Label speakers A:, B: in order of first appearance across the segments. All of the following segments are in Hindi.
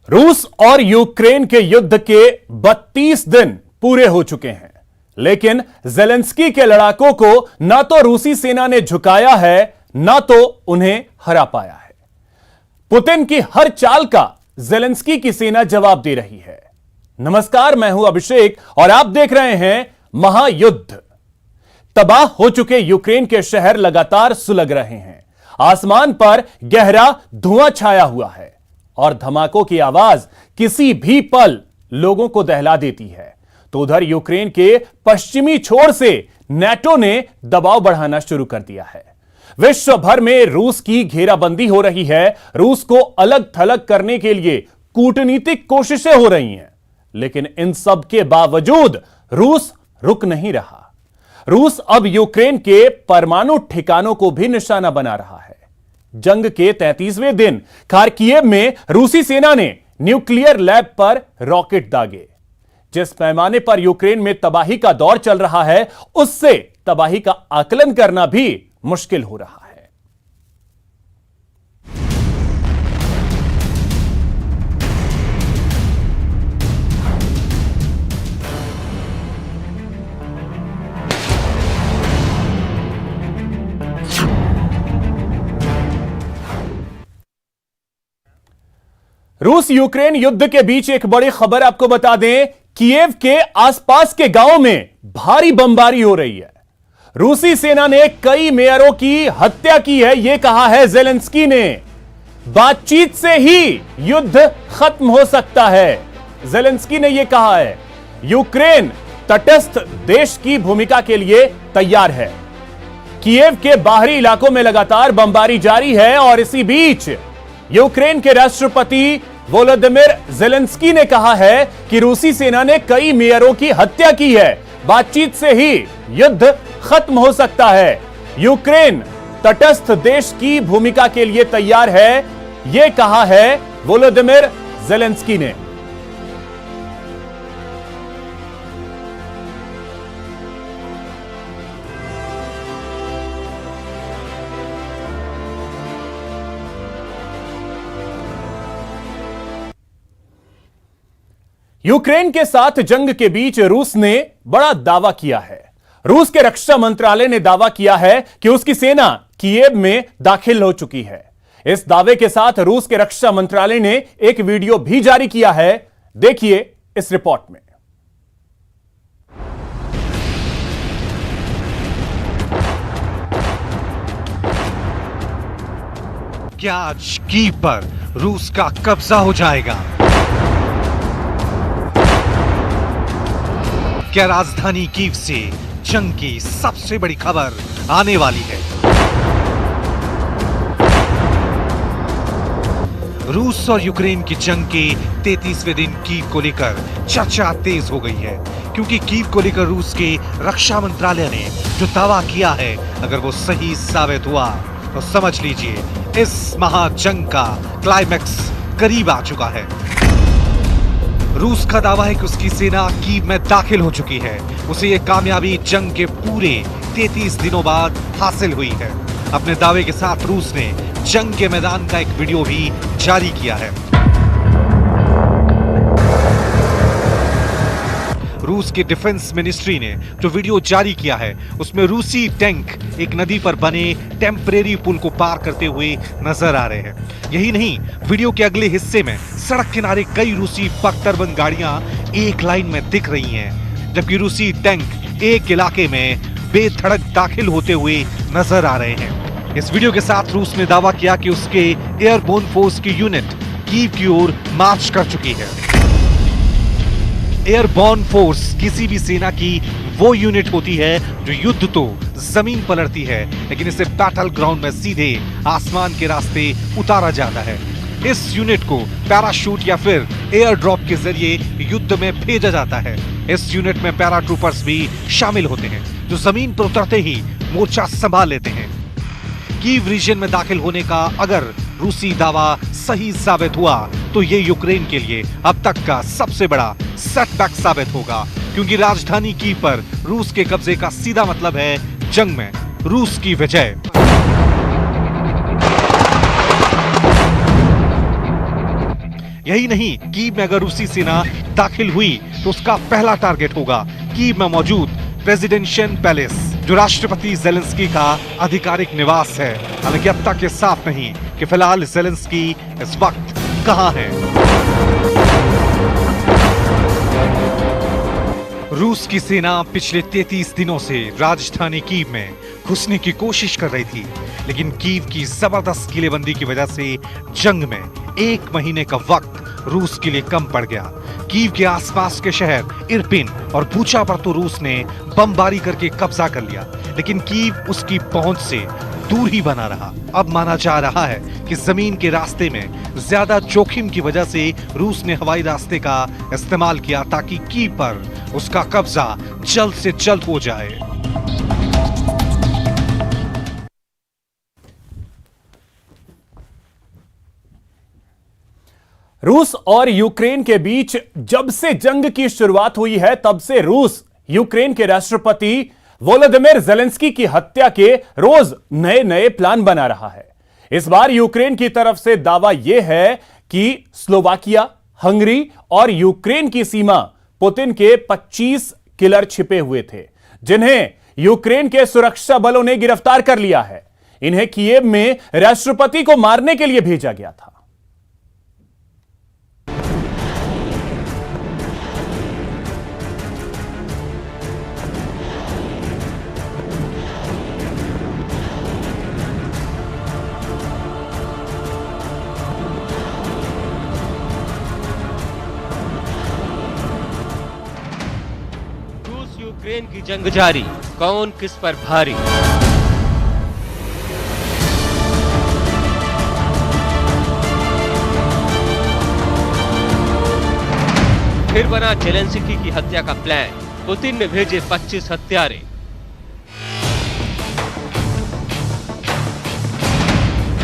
A: रूस और यूक्रेन के युद्ध के 32 दिन पूरे हो चुके हैं, लेकिन जेलेंस्की के लड़ाकों को ना तो रूसी सेना ने झुकाया है, ना तो उन्हें हरा पाया है। पुतिन की हर चाल का जेलेंस्की की सेना जवाब दे रही है। नमस्कार, मैं हूं अभिषेक और आप देख रहे हैं महायुद्ध। तबाह हो चुके यूक्रेन के शहर लगातार सुलग रहे हैं। आसमान पर गहरा धुआं छाया हुआ है और धमाकों की आवाज किसी भी पल लोगों को दहला देती है। तो उधर यूक्रेन के पश्चिमी छोर से नेटो ने दबाव बढ़ाना शुरू कर दिया है। विश्व भर में रूस की घेराबंदी हो रही है। रूस को अलग थलग करने के लिए कूटनीतिक कोशिशें हो रही हैं, लेकिन इन सब के बावजूद रूस रुक नहीं रहा। रूस अब यूक्रेन के परमाणु ठिकानों को भी निशाना बना रहा है। जंग के 33वें दिन खार्किव में रूसी सेना ने न्यूक्लियर लैब पर रॉकेट दागे। जिस पैमाने पर यूक्रेन में तबाही का दौर चल रहा है, उससे तबाही का आकलन करना भी मुश्किल हो रहा है। रूस यूक्रेन युद्ध के बीच एक बड़ी खबर आपको बता दें, कीव के आसपास के गांवों में भारी बमबारी हो रही है। रूसी सेना ने कई मेयरों की हत्या की है, यह कहा है जेलेंस्की ने। बातचीत से ही युद्ध खत्म हो सकता है, जेलेंस्की ने यह कहा है। यूक्रेन तटस्थ देश की भूमिका के लिए तैयार है। कीव के बाहरी इलाकों में लगातार बमबारी जारी है और इसी बीच यूक्रेन के राष्ट्रपति वोलोदिमिर जेलेंस्की ने कहा है कि रूसी सेना ने कई मेयरों की हत्या की है। बातचीत से ही युद्ध खत्म हो सकता है। यूक्रेन तटस्थ देश की भूमिका के लिए तैयार है, यह कहा है वोलोदिमिर जेलेंस्की ने। यूक्रेन के साथ जंग के बीच रूस ने बड़ा दावा किया है। रूस के रक्षा मंत्रालय ने दावा किया है कि उसकी सेना कीव में दाखिल हो चुकी है। इस दावे के साथ रूस के रक्षा मंत्रालय ने एक वीडियो भी जारी किया है। देखिए इस रिपोर्ट में।
B: क्या आज कीव पर रूस का कब्जा हो जाएगा? क्या राजधानी कीव से जंग की सबसे बड़ी खबर आने वाली है? रूस और यूक्रेन की जंग के 33वें दिन कीव को लेकर चर्चा तेज हो गई है, क्योंकि कीव को लेकर रूस के रक्षा मंत्रालय ने जो दावा किया है, अगर वो सही साबित हुआ तो समझ लीजिए इस महाजंग का क्लाइमैक्स करीब आ चुका है। रूस का दावा है कि उसकी सेना कीव में दाखिल हो चुकी है। उसे यह कामयाबी जंग के पूरे 33 दिनों बाद हासिल हुई है। अपने दावे के साथ रूस ने जंग के मैदान का एक वीडियो भी जारी किया है। रूस की डिफेंस मिनिस्ट्री ने जो वीडियो जारी किया है, उसमें रूसी टैंक एक नदी पर बने टेम्परेरी पुल को पार करते हुए नजर आ रहे हैं। यही नहीं, वीडियो के अगले हिस्से में सड़क किनारे कई रूसी बख्तरबंद गाड़ियां एक लाइन में दिख रही हैं, जबकि रूसी टैंक एक इलाके में बेधड़क दाखिल होते हुए नजर आ रहे हैं। इस वीडियो के साथ रूस ने दावा किया कि उसके एयरबोर्न फोर्स की यूनिट कीव की ओर मार्च कर चुकी है। एयरबोर्न फोर्स किसी भी सेना की वो यूनिट होती है जो युद्ध तो जमीन पर लड़ती है, लेकिन इसे बैटल ग्राउंड में सीधे आसमान के रास्ते उतारा जाता है। इस यूनिट को पैराशूट या फिर एयर ड्रॉप के जरिए युद्ध में भेजा जाता है। इस यूनिट में पैराट्रूपर्स भी शामिल होते हैं, जो जमीन पर उतरते ही मोर्चा संभाल लेते हैं। कीव रीजन में दाखिल होने का अगर रूसी दावा सही साबित हुआ तो ये यूक्रेन के लिए अब तक का सबसे बड़ा सेटबैक साबित होगा, क्योंकि राजधानी कीव पर रूस के कब्जे का सीधा मतलब है जंग में रूस की विजय। यही नहीं, कीव में अगर रूसी सेना दाखिल हुई तो उसका पहला टारगेट होगा कीव में मौजूद प्रेसिडेंशियल पैलेस, जो राष्ट्रपति जेलेंस्की का आधिकारिक निवास है। हालांकि अब तक ये साफ नहीं कि फिलहाल जेलेंस्की इस वक्त कहां है। रूस की सेना पिछले 33 दिनों से राजधानी कीव में घुसने की कोशिश कर रही थी, लेकिन कीव की जबरदस्त किलेबंदी की वजह से जंग में 1 महीने का वक्त रूस के लिए कम पड़ गया। कीव के आसपास के शहर इरपिन और बूचा पर तो रूस ने बमबारी करके कब्जा कर लिया, लेकिन कीव उसकी पहुंच से दूर ही बना रहा। अब माना जा रहा है कि जमीन के रास्ते में ज्यादा जोखिम की वजह से रूस ने हवाई रास्ते का इस्तेमाल किया ताकि कीव पर उसका कब्जा जल्द से जल्द हो जाए।
A: रूस और यूक्रेन के बीच जब से जंग की शुरुआत हुई है, तब से रूस यूक्रेन के राष्ट्रपति वोलोदिमीर जेलेंस्की की हत्या के रोज नए नए प्लान बना रहा है। इस बार यूक्रेन की तरफ से दावा यह है कि स्लोवाकिया, हंगरी और यूक्रेन की सीमा पुतिन के 25 किलर छिपे हुए थे, जिन्हें यूक्रेन के सुरक्षा बलों ने गिरफ्तार कर लिया है। इन्हें कीव में राष्ट्रपति को मारने के लिए भेजा गया था।
C: यूक्रेन की जंग जारी, कौन किस पर भारी। फिर बना जेलेंस्की की हत्या का प्लान, पुतिन ने भेजे 25 हत्यारे।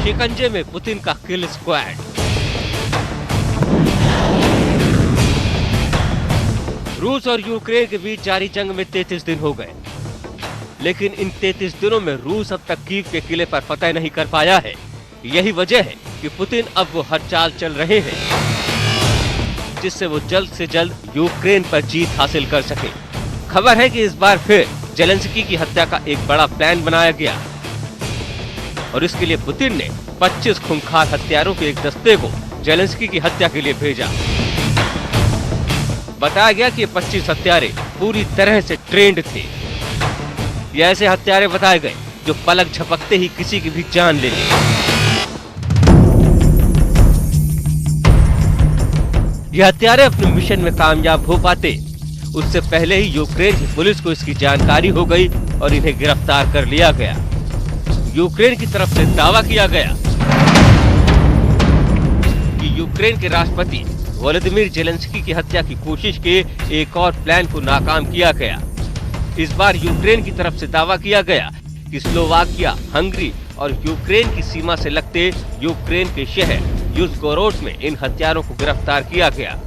C: शिकंजे में पुतिन का किल स्क्वाड। रूस और यूक्रेन के बीच जारी जंग में 33 दिन हो गए, लेकिन इन 33 दिनों में रूस अब तक कीव के किले पर फतह नहीं कर पाया है। यही वजह है कि पुतिन अब वो हर चाल चल रहे हैं जिससे वो जल्द से जल्द यूक्रेन पर जीत हासिल कर सके। खबर है कि इस बार फिर जेलेंस्की की हत्या का एक बड़ा प्लान बनाया गया और इसके लिए पुतिन ने 25 खूंखार हत्यारों के एक दस्ते को जेलेंस्की की हत्या के लिए भेजा। बताया गया कि 25 हत्यारे पूरी तरह से ट्रेंड थे। ये ऐसे हत्यारे बताए गए जो पलक झपकते ही किसी की भी जान ले लें। ये हत्यारे अपने मिशन में कामयाब हो पाते उससे पहले ही यूक्रेन की पुलिस को इसकी जानकारी हो गई और इन्हें गिरफ्तार कर लिया गया। यूक्रेन की तरफ से दावा किया गया कि यूक्रेन के राष्ट्रपति वोलोदिमीर जेलेंस्की की हत्या की कोशिश के एक और प्लान को नाकाम किया गया। इस बार यूक्रेन की तरफ से दावा किया गया कि स्लोवाकिया, हंगरी और यूक्रेन की सीमा से लगते यूक्रेन के शहर यूज़गोरोड में इन हत्यारों को गिरफ्तार किया गया।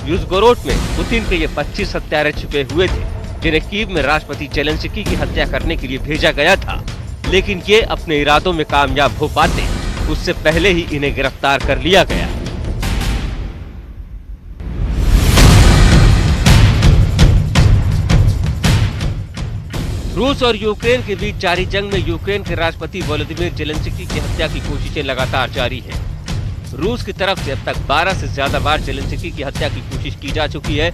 C: यूज़गोरोड में पुतिन के ये 25 हत्यारे छिपे हुए थे, जिन्हें कीव में राष्ट्रपति जेलेंस्की की हत्या करने के लिए भेजा गया था, लेकिन ये अपने इरादों में कामयाब हो पाते उससे पहले ही इन्हें गिरफ्तार कर लिया गया। रूस और यूक्रेन के बीच जारी जंग में यूक्रेन के राष्ट्रपति वोलोदिमीर जेलेंस्की की हत्या की कोशिशें लगातार जारी हैं। रूस की तरफ से अब तक 12 से ज्यादा बार जेलेंस्की की हत्या की कोशिश की जा चुकी है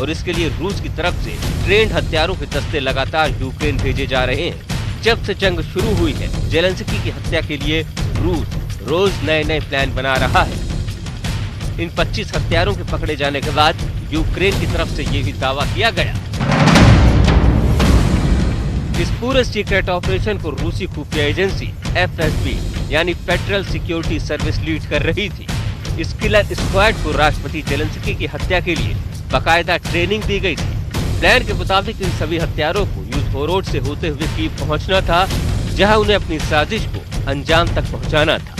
C: और इसके लिए रूस की तरफ से ट्रेंड हत्यारों के दस्ते लगातार यूक्रेन भेजे जा रहे हैं। जब से जंग शुरू हुई है, जेलेंस्की की हत्या के लिए रूस रोज नए नए प्लान बना रहा है। इन 25 हत्यारोों के पकड़े जाने के बाद यूक्रेन की तरफ से ये भी दावा किया गया। इस पूरे सीक्रेट ऑपरेशन को रूसी खुफिया एजेंसी FSB यानी फेडरल सिक्योरिटी सर्विस लीड कर रही थी। इस किलर स्क्वाड को राष्ट्रपति जेलेंस्की की हत्या के लिए बाकायदा ट्रेनिंग दी गई थी। प्लान के मुताबिक इन सभी हत्यारों को यूज़गोरोड से होते हुए कीव पहुंचना था, जहां उन्हें अपनी साजिश को अंजाम तक पहुंचाना था।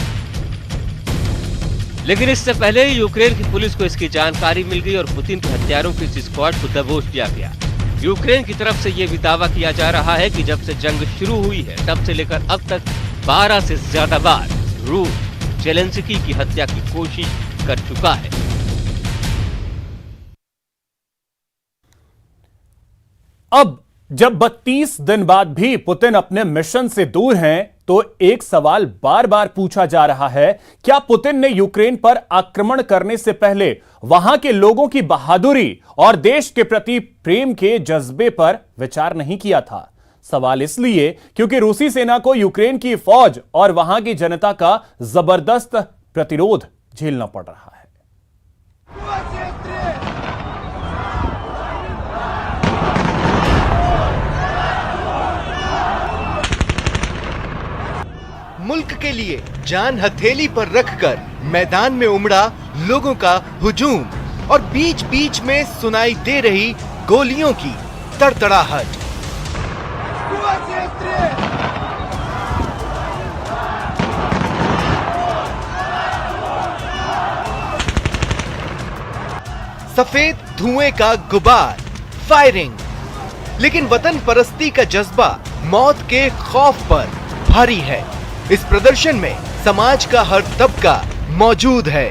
C: लेकिन इससे पहले ही यूक्रेन की पुलिस को इसकी जानकारी मिल गई और पुतिन के हत्यारों के इस स्क्वाड को दबोच दिया गया। यूक्रेन की तरफ से ये भी दावा किया जा रहा है कि जब से जंग शुरू हुई है, तब से लेकर अब तक 12 से ज्यादा बार रूस जेलेंस्की की हत्या की कोशिश कर चुका है।
A: अब जब 32 दिन बाद भी पुतिन अपने मिशन से दूर हैं, तो एक सवाल बार बार पूछा जा रहा है, क्या पुतिन ने यूक्रेन पर आक्रमण करने से पहले वहां के लोगों की बहादुरी और देश के प्रति प्रेम के जज्बे पर विचार नहीं किया था? सवाल इसलिए क्योंकि रूसी सेना को यूक्रेन की फौज और वहां की जनता का जबरदस्त प्रतिरोध झेलना पड़ रहा है।
D: मुल्क के लिए जान हथेली पर रखकर मैदान में उमड़ा लोगों का हुजूम और बीच बीच में सुनाई दे रही गोलियों की तड़तड़ाहट। सफेद धुएं का गुबार, फायरिंग, लेकिन वतन परस्ती का जज्बा मौत के खौफ पर भारी है। इस प्रदर्शन में समाज का हर तबका मौजूद है।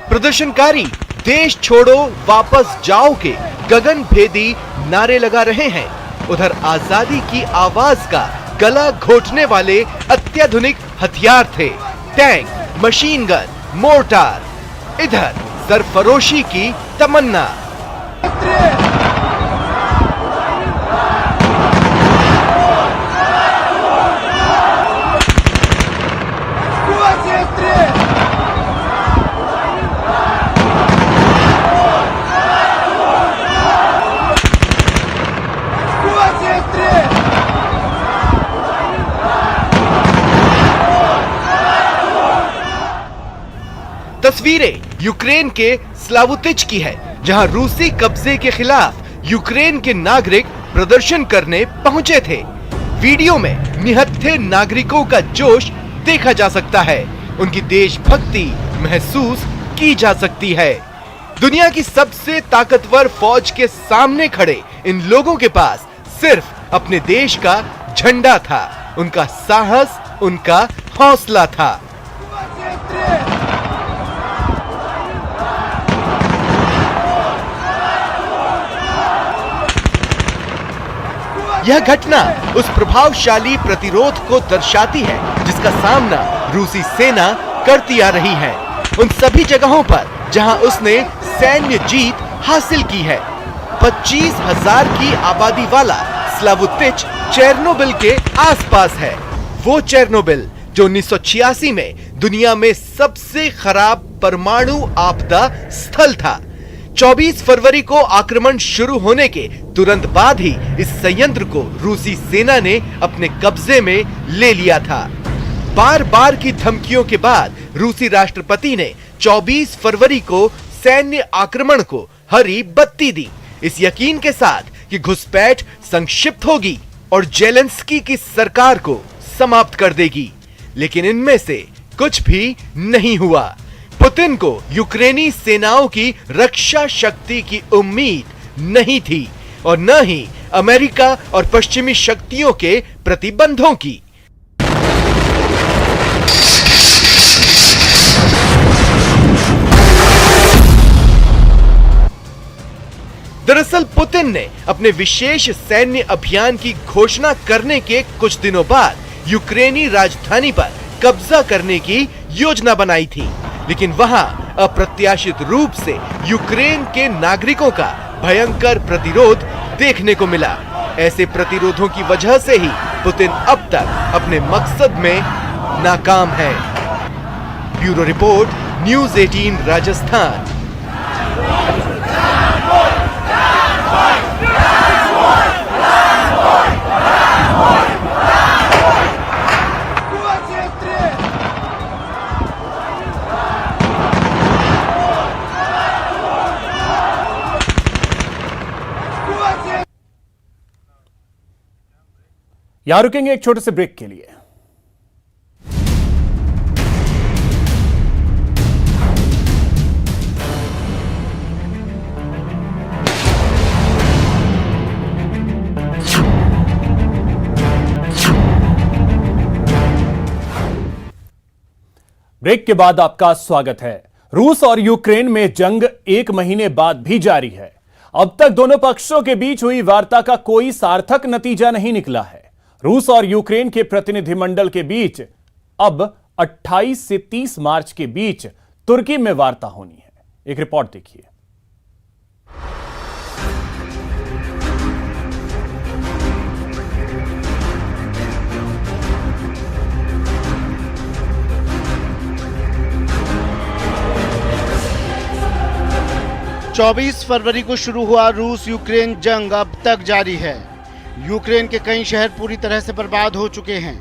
D: प्रदर्शनकारी देश छोड़ो वापस जाओ के गगन भेदी नारे लगा रहे हैं। उधर आजादी की आवाज का गला घोटने वाले अत्याधुनिक हथियार थे, टैंक, मशीन गन, मोर्टार। इधर सरफरोशी की तमन्ना। तस्वीरें यूक्रेन के स्लावुतिच की है, जहां रूसी कब्जे के खिलाफ यूक्रेन के नागरिक प्रदर्शन करने पहुंचे थे। वीडियो में निहत्थे नागरिकों का जोश देखा जा सकता है, उनकी देशभक्ति महसूस की जा सकती है। दुनिया की सबसे ताकतवर फौज के सामने खड़े इन लोगों के पास सिर्फ अपने देश का झंडा था, उनका साहस, उनका हौसला था। यह घटना उस प्रभावशाली प्रतिरोध को दर्शाती है जिसका सामना रूसी सेना करती आ रही है, उन सभी जगहों पर जहां उसने सैन्य जीत हासिल की है। 25,000 की आबादी वाला स्लावुतिच चेरनोबिल के आसपास है, वो चेरनोबिल जो 1986 में दुनिया में सबसे खराब परमाणु आपदा स्थल था। 24 फरवरी को आक्रमण शुरू होने के तुरंत बाद ही इस संयंत्र को रूसी सेना ने अपने कब्जे में ले लिया था। बार बार की धमकियों के बाद रूसी राष्ट्रपति ने 24 फरवरी को सैन्य आक्रमण को हरी बत्ती दी, इस यकीन के साथ कि घुसपैठ संक्षिप्त होगी और जेलेंस्की की सरकार को समाप्त कर देगी। लेकिन इनमें से कुछ भी नहीं हुआ। पुतिन को यूक्रेनी सेनाओं की रक्षा शक्ति की उम्मीद नहीं थी और न ही अमेरिका और पश्चिमी शक्तियों के प्रतिबंधों की। दरअसल पुतिन ने अपने विशेष सैन्य अभियान की घोषणा करने के कुछ दिनों बाद यूक्रेनी राजधानी पर कब्जा करने की योजना बनाई थी, लेकिन वहां अप्रत्याशित रूप से यूक्रेन के नागरिकों का भयंकर प्रतिरोध देखने को मिला। ऐसे प्रतिरोधों की वजह से ही पुतिन अब तक अपने मकसद में नाकाम है। Bureau report, news 18 Rajasthan.
A: यहां रुकेंगे एक छोटे से ब्रेक के लिए। ब्रेक के बाद आपका स्वागत है। रूस और यूक्रेन में जंग 1 महीने बाद भी जारी है। अब तक दोनों पक्षों के बीच हुई वार्ता का कोई सार्थक नतीजा नहीं निकला है। रूस और यूक्रेन के प्रतिनिधिमंडल के बीच अब 28 से 30 मार्च के बीच तुर्की में वार्ता होनी है। एक रिपोर्ट देखिए।
E: चौबीस फरवरी को शुरू हुआ रूस यूक्रेन जंग अब तक जारी है। यूक्रेन के कई शहर पूरी तरह से बर्बाद हो चुके हैं।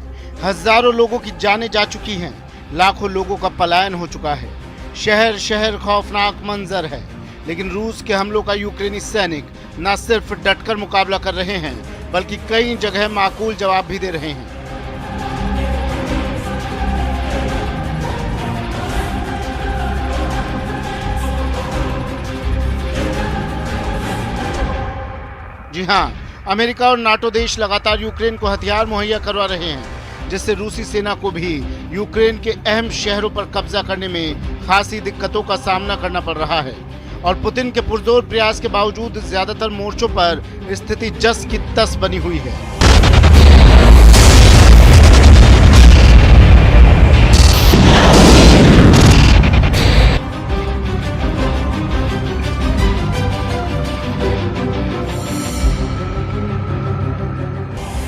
E: हजारों लोगों की जानें जा चुकी हैं। लाखों लोगों का पलायन हो चुका है। शहर शहर खौफनाक मंजर है। लेकिन रूस के हमलों का यूक्रेनी सैनिक न सिर्फ डटकर मुकाबला कर रहे हैं, बल्कि कई जगह माकूल जवाब भी दे रहे हैं। जी हाँ, अमेरिका और नाटो देश लगातार यूक्रेन को हथियार मुहैया करवा रहे हैं, जिससे रूसी सेना को भी यूक्रेन के अहम शहरों पर कब्जा करने में खासी दिक्कतों का सामना करना पड़ रहा है। और पुतिन के पुरजोर प्रयास के बावजूद ज्यादातर मोर्चों पर स्थिति जस की तस बनी हुई है।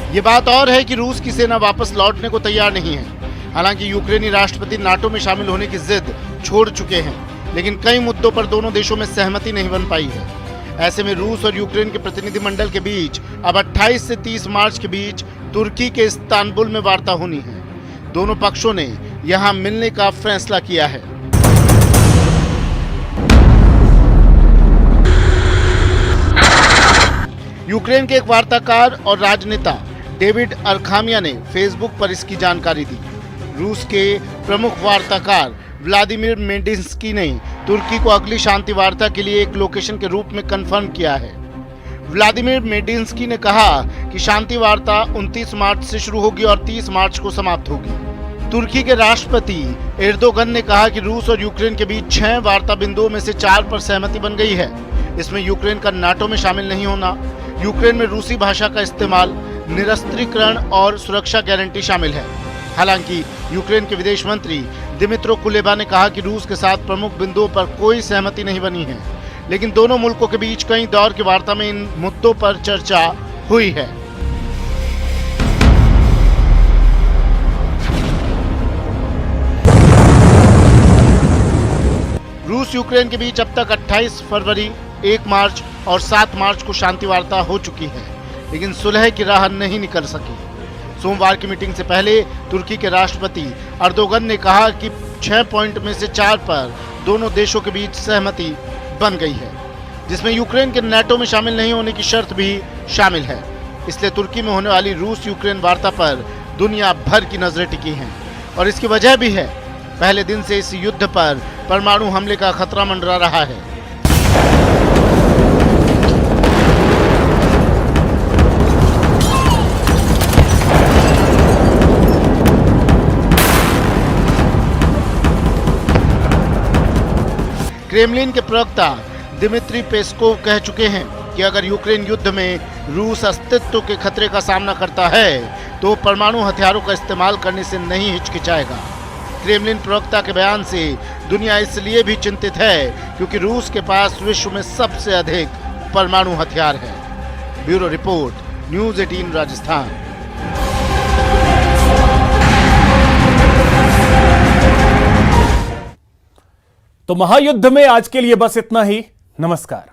E: ये बात और है कि रूस की सेना वापस लौटने को तैयार नहीं है। हालांकि यूक्रेनी राष्ट्रपति नाटो में शामिल होने की जिद छोड़ चुके हैं, लेकिन कई मुद्दों पर दोनों देशों में सहमति नहीं बन पाई है। ऐसे में रूस और यूक्रेन के प्रतिनिधिमंडल के बीच अब 28 से 30 मार्च के बीच तुर्की के इस्तांबुल में वार्ता होनी है। दोनों पक्षों ने यहां मिलने का फैसला किया है। यूक्रेन के एक वार्ताकार और राजनेता डेविड अरखामिया ने फेसबुक पर इसकी जानकारी दी। रूस के प्रमुख वार्ताकार व्लादिमीर मेडिंस्की ने तुर्की को अगली शांति वार्ता के लिए एक लोकेशन के रूप में कंफर्म किया है। व्लादिमीर मेडिंस्की ने कहा कि शांति वार्ता 29 मार्च से शुरू होगी और 30 मार्च को समाप्त होगी। तुर्की के राष्ट्रपति एर्दोगन ने कहा कि रूस और यूक्रेन के बीच 6 वार्ता बिंदुओं में से 4 पर सहमति बन गई है। इसमें यूक्रेन का नाटो में शामिल नहीं होना, यूक्रेन में रूसी भाषा का इस्तेमाल, निरस्त्रीकरण और सुरक्षा गारंटी शामिल है। हालांकि यूक्रेन के विदेश मंत्री दिमित्रो कुलेबा ने कहा कि रूस के साथ प्रमुख बिंदुओं पर कोई सहमति नहीं बनी है, लेकिन दोनों मुल्कों के बीच कई दौर की वार्ता में इन मुद्दों पर चर्चा हुई है। रूस यूक्रेन के बीच अब तक 28 फरवरी, 1 मार्च और 7 मार्च को शांति वार्ता हो चुकी है, लेकिन सुलह की राह नहीं निकल सकी। सोमवार की मीटिंग से पहले तुर्की के राष्ट्रपति अर्दोगन ने कहा कि 6 पॉइंट में से 4 पर दोनों देशों के बीच सहमति बन गई है, जिसमें यूक्रेन के नाटो में शामिल नहीं होने की शर्त भी शामिल है। इसलिए तुर्की में होने वाली रूस यूक्रेन वार्ता पर दुनिया भर की नजरें टिकी हैं और इसकी वजह भी है। पहले दिन से इस युद्ध पर परमाणु हमले का खतरा मंडरा रहा है। क्रेमलिन के प्रवक्ता दिमित्री पेस्कोव कह चुके हैं कि अगर यूक्रेन युद्ध में रूस अस्तित्व के खतरे का सामना करता है तो परमाणु हथियारों का इस्तेमाल करने से नहीं हिचकिचाएगा। क्रेमलिन प्रवक्ता के बयान से दुनिया इसलिए भी चिंतित है क्योंकि रूस के पास विश्व में सबसे अधिक परमाणु हथियार है। Bureau report, news 18 Rajasthan.
A: तो महायुद्ध में आज के लिए बस इतना ही। नमस्कार।